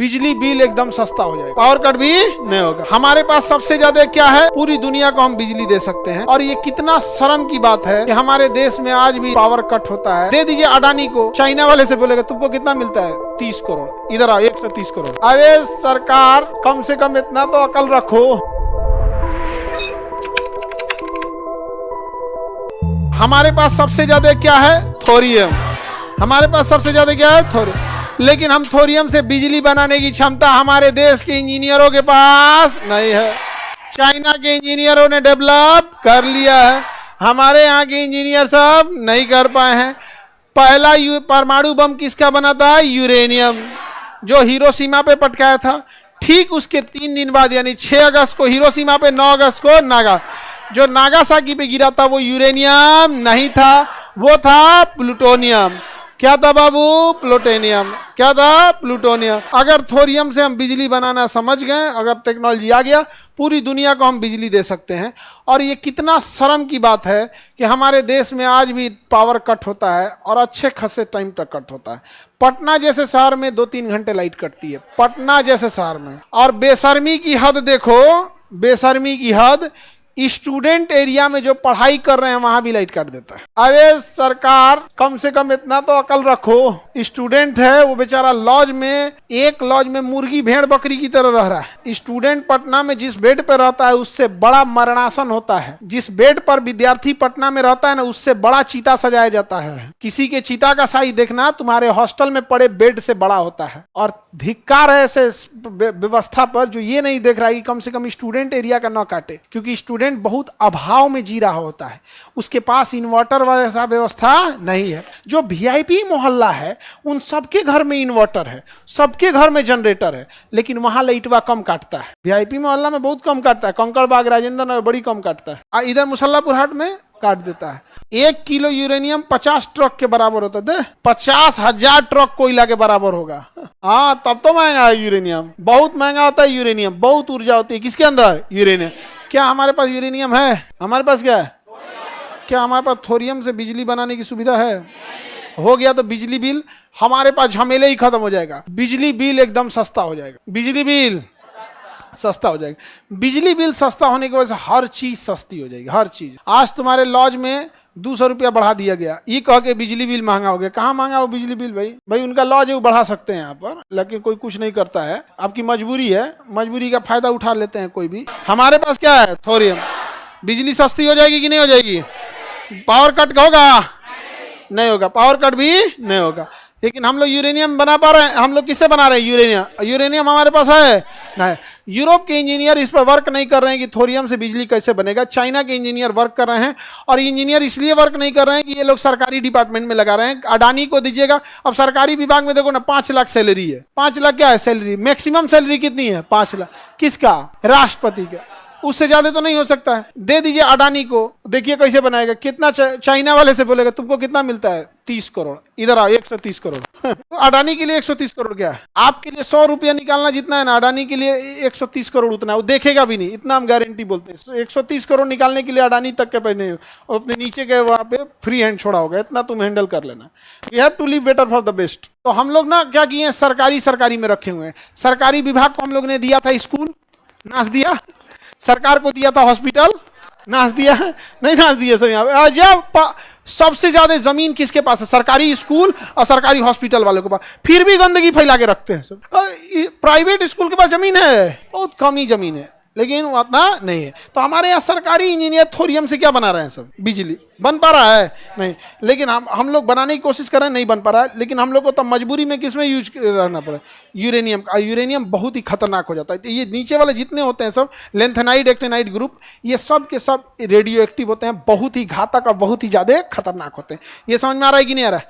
बिजली बिल एकदम सस्ता हो जाएगा, पावर कट भी नहीं होगा। हमारे पास सबसे ज्यादा क्या है, पूरी दुनिया को हम बिजली दे सकते हैं। और ये कितना शर्म की बात है कि हमारे देश में आज भी पावर कट होता है। दे दीजिए अडानी को, चाइना वाले से बोलेगा तुमको कितना मिलता है, 30 करोड़, इधर आओ 130 करोड़। अरे सरकार कम से कम इतना तो अकल रखो। हमारे पास सबसे ज्यादा क्या है, थोरियम। हमारे पास सबसे ज्यादा क्या है, थोरियम। लेकिन हम थोरियम से बिजली बनाने की क्षमता हमारे देश के इंजीनियरों के पास नहीं है। चाइना के इंजीनियरों ने डेवलप कर लिया है, हमारे यहाँ के इंजीनियर सब नहीं कर पाए हैं। पहला परमाणु बम किसका बना था, यूरेनियम, जो हिरोशिमा पे पटकाया था। ठीक उसके 3 दिन बाद यानी 6 अगस्त को हिरोशिमा पे, 9 अगस्त को जो नागासाकी पे गिरा था वो यूरेनियम नहीं था, वो था प्लूटोनियम। क्या था बाबू, प्लूटोनियम। क्या था, प्लूटोनियम। अगर थोरियम से हम बिजली बनाना समझ गए, अगर टेक्नोलॉजी आ गया, पूरी दुनिया को हम बिजली दे सकते हैं। और ये कितना शर्म की बात है कि हमारे देश में आज भी पावर कट होता है और अच्छे खासे टाइम तक कट होता है। पटना जैसे शहर में 2-3 घंटे लाइट कटती है, पटना जैसे शहर में। और बेशर्मी की हद देखो, बेशर्मी की हद, स्टूडेंट एरिया में जो पढ़ाई कर रहे हैं वहां भी लाइट काट देता है। अरे सरकार कम से कम इतना तो अकल रखो। स्टूडेंट है वो बेचारा लॉज में, एक लॉज में मुर्गी भेड़ बकरी की तरह रह रहा है। स्टूडेंट पटना में जिस बेड पर रहता है उससे बड़ा मरणासन होता है। जिस बेड पर विद्यार्थी पटना में रहता है ना, उससे बड़ा चीता सजाया जाता है। किसी के चीता का साइज देखना तुम्हारे हॉस्टल में पड़े बेड से बड़ा होता है। और धिक्कार है ऐसे व्यवस्था पर जो ये नहीं देख रहा है कि कम से कम स्टूडेंट एरिया का न काटे, क्योंकि स्टूडेंट बहुत अभाव में जी रहा होता है, उसके पास इन्वर्टर वैसा व्यवस्था नहीं है। जो वीआईपी मोहल्ला है उन सबके घर में इन्वर्टर है, सबके घर में जनरेटर है, लेकिन वहां लाइटवा कम काटता है। वीआईपी मोहल्ला में बहुत कम काटता है, कंकड़बाग राजेंद्र नगर बड़ी कम काटता है, इधर मुसल्लापुर हाट में काट देता है। 1 किलो यूरेनियम 50 ट्रक के बराबर होता है, 50,000 ट्रक कोयला के बराबर होगा। हाँ तब तो महंगा है यूरेनियम, बहुत महंगा होता है यूरेनियम, बहुत ऊर्जा होती है किसके अंदर, यूरेनियम। क्या हमारे पास यूरेनियम है, हमारे पास क्या है, क्या हमारे पास थोरियम से बिजली बनाने की सुविधा है? हो गया तो बिजली बिल हमारे पास झमेले ही खत्म हो जाएगा, बिजली बिल एकदम सस्ता हो जाएगा, बिजली बिल सस्ता हो जाएगा। बिजली बिल सस्ता होने की वजह से हर चीज सस्ती हो जाएगी, हर चीज। आज तुम्हारे लॉज में 200 रुपया बढ़ा दिया गया, ये कह के बिजली बिल महंगा हो गया। कहाँ महंगा हो बिजली बिल भाई उनका लॉज है वो बढ़ा सकते हैं यहाँ पर, लेकिन कोई कुछ नहीं करता है। आपकी मजबूरी है, मजबूरी का फायदा उठा लेते हैं कोई भी। हमारे पास क्या है, थोरियम। बिजली सस्ती हो जाएगी कि नहीं हो जाएगी? पावर कट होगा, नहीं होगा, पावर कट भी नहीं होगा। लेकिन हम लोग यूरेनियम बना पा रहे हैं, हम लोग किससे बना रहे हैं, यूरेनियम। यूरेनियम हमारे पास है नहीं। यूरोप के इंजीनियर इस पर वर्क नहीं कर रहे हैं कि थोरियम से बिजली कैसे बनेगा। चाइना के इंजीनियर वर्क कर रहे हैं, और इंजीनियर इसलिए वर्क नहीं कर रहे हैं कि ये लोग सरकारी डिपार्टमेंट में लगा रहे हैं। अडानी को दीजिएगा, अब सरकारी विभाग में देखो ना 5 लाख सैलरी है। 5 लाख क्या है सैलरी, मैक्सिमम सैलरी कितनी है, 5 लाख। किसका, राष्ट्रपति का, उससे ज्यादा तो नहीं हो सकता है। दे दीजिए अडानी को, देखिए कैसे बनाएगा। कितना चाइना वाले से बोलेगा तुमको कितना मिलता है, 30 करोड़, इधर आओ 130 करोड़। अडानी के लिए 130 करोड़ क्या है, आपके लिए 100 रुपया निकालना जितना है ना, अडानी के लिए 130 करोड़ उतना है। वो देखेगा भी नहीं, इतना हम गारंटी बोलते हैं। 130 करोड़ निकालने के लिए अडानी तक के पैसे अपने नीचे के वहां पे फ्री हैंड छोड़ा होगा, इतना तुम हैंडल कर लेना। We have to live better for the best. तो हम लोग ना क्या किए, सरकारी में रखे हुए हैं। सरकारी विभाग को हम लोग ने दिया था स्कूल, नाच दिया। सरकार को दिया था हॉस्पिटल, नाच दिया, नहीं नाच दिया सब। यहाँ सबसे ज्यादा जमीन किसके पास है, सरकारी स्कूल और सरकारी हॉस्पिटल वालों के पास, फिर भी गंदगी फैला के रखते हैं सब। प्राइवेट स्कूल के पास जमीन है, बहुत कम ही जमीन है, लेकिन उतना नहीं है। तो हमारे यहाँ सरकारी इंजीनियर थोरियम से क्या बना रहे हैं, सब बिजली बन पा रहा है नहीं। लेकिन हम लोग बनाने की कोशिश कर रहे हैं, नहीं बन पा रहा है। लेकिन हम लोग को तो मजबूरी में किसमें यूज रहना पड़ा, यूरेनियम। यूरेनियम बहुत ही खतरनाक हो जाता है। तो ये नीचे वाले जितने होते हैं सब, लेंथेनाइड एक्टिनाइड ग्रुप, ये सब के सब रेडियो एक्टिव होते हैं, बहुत ही घातक और बहुत ही ज्यादा खतरनाक होते हैं। ये समझ में आ रहा है कि नहीं आ रहा है?